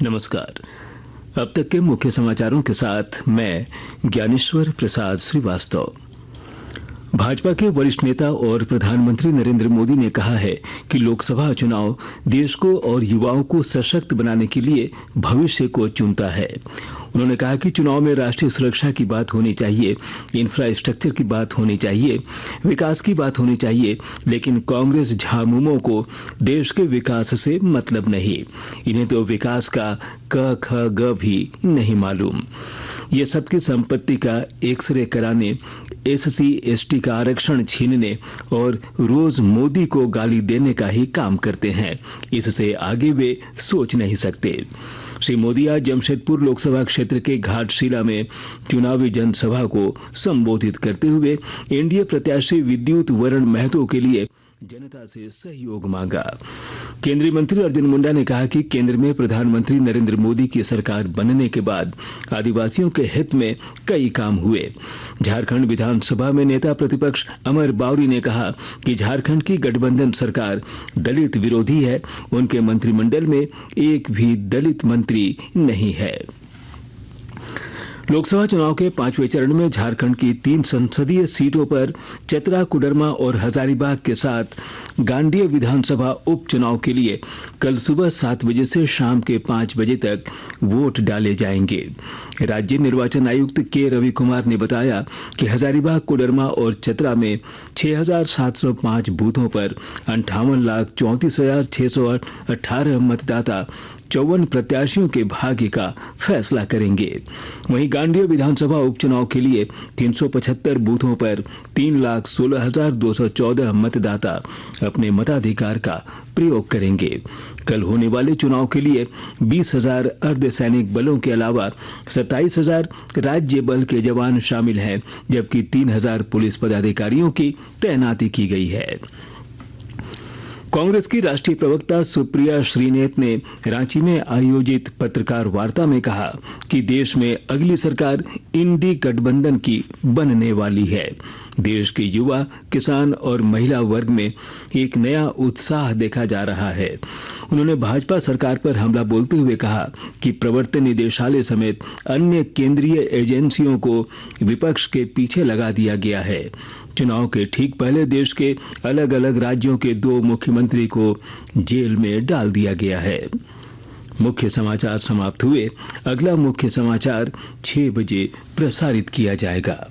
नमस्कार। अब तक के मुख्य समाचारों के साथ मैं ज्ञानेश्वर प्रसाद श्रीवास्तव। भाजपा के वरिष्ठ नेता और प्रधानमंत्री नरेंद्र मोदी ने कहा है कि लोकसभा चुनाव देश को और युवाओं को सशक्त बनाने के लिए भविष्य को चुनता है। उन्होंने कहा कि चुनाव में राष्ट्रीय सुरक्षा की बात होनी चाहिए, इंफ्रास्ट्रक्चर की बात होनी चाहिए, विकास की बात होनी चाहिए, लेकिन कांग्रेस झामुमों को देश के विकास से मतलब नहीं। इन्हें तो विकास का क ख ग भी नहीं मालूम। ये सबकी संपत्ति का एक्सरे कराने, एससी एसटी का आरक्षण छीनने और रोज मोदी को गाली देने का ही काम करते हैं। इससे आगे वे सोच नहीं सकते। श्री मोदी आज जमशेदपुर लोकसभा क्षेत्र के घाटशिला में चुनावी जनसभा को संबोधित करते हुए एनडीए प्रत्याशी विद्युत वरण महतो के लिए जनता से सहयोग मांगा। केंद्रीय मंत्री अर्जुन मुंडा ने कहा कि केंद्र में प्रधानमंत्री नरेंद्र मोदी की सरकार बनने के बाद आदिवासियों के हित में कई काम हुए। झारखंड विधानसभा में नेता प्रतिपक्ष अमर बावरी ने कहा कि झारखंड की गठबंधन सरकार दलित विरोधी है। उनके मंत्रिमंडल में एक भी दलित मंत्री नहीं है। लोकसभा चुनाव के 5वें चरण में झारखंड की 3 संसदीय सीटों पर चतरा, कोडरमा और हजारीबाग के साथ गांडेय विधानसभा उपचुनाव के लिए कल सुबह 7 बजे से शाम के 5 बजे तक वोट डाले जाएंगे। राज्य निर्वाचन आयुक्त के रवि कुमार ने बताया कि हजारीबाग, कोडरमा और चतरा में 6,705 बूथों पर 58,34,618 मतदाता 54 प्रत्याशियों के भाग्य का फैसला करेंगे। वहीं गांडेय विधानसभा उपचुनाव के लिए 375 बूथों पर 3,16,214 मतदाता अपने मताधिकार का प्रयोग करेंगे। कल होने वाले चुनाव के लिए 20,000 अर्धसैनिक बलों के अलावा 27,000 राज्य बल के जवान शामिल हैं, जबकि 3,000 पुलिस पदाधिकारियों की तैनाती की गई है। कांग्रेस की राष्ट्रीय प्रवक्ता सुप्रिया श्रीनेत ने रांची में आयोजित पत्रकार वार्ता में कहा कि देश में अगली सरकार इंडी गठबंधन की बनने वाली है। देश के युवा, किसान और महिला वर्ग में एक नया उत्साह देखा जा रहा है। उन्होंने भाजपा सरकार पर हमला बोलते हुए कहा कि प्रवर्तन निदेशालय समेत अन्य केंद्रीय एजेंसियों को विपक्ष के पीछे लगा दिया गया है। चुनाव के ठीक पहले देश के अलग अलग राज्यों के 2 मुख्यमंत्री को जेल में डाल दिया गया है। मुख्य समाचार समाप्त हुए। अगला मुख्य समाचार 6 बजे प्रसारित किया जाएगा।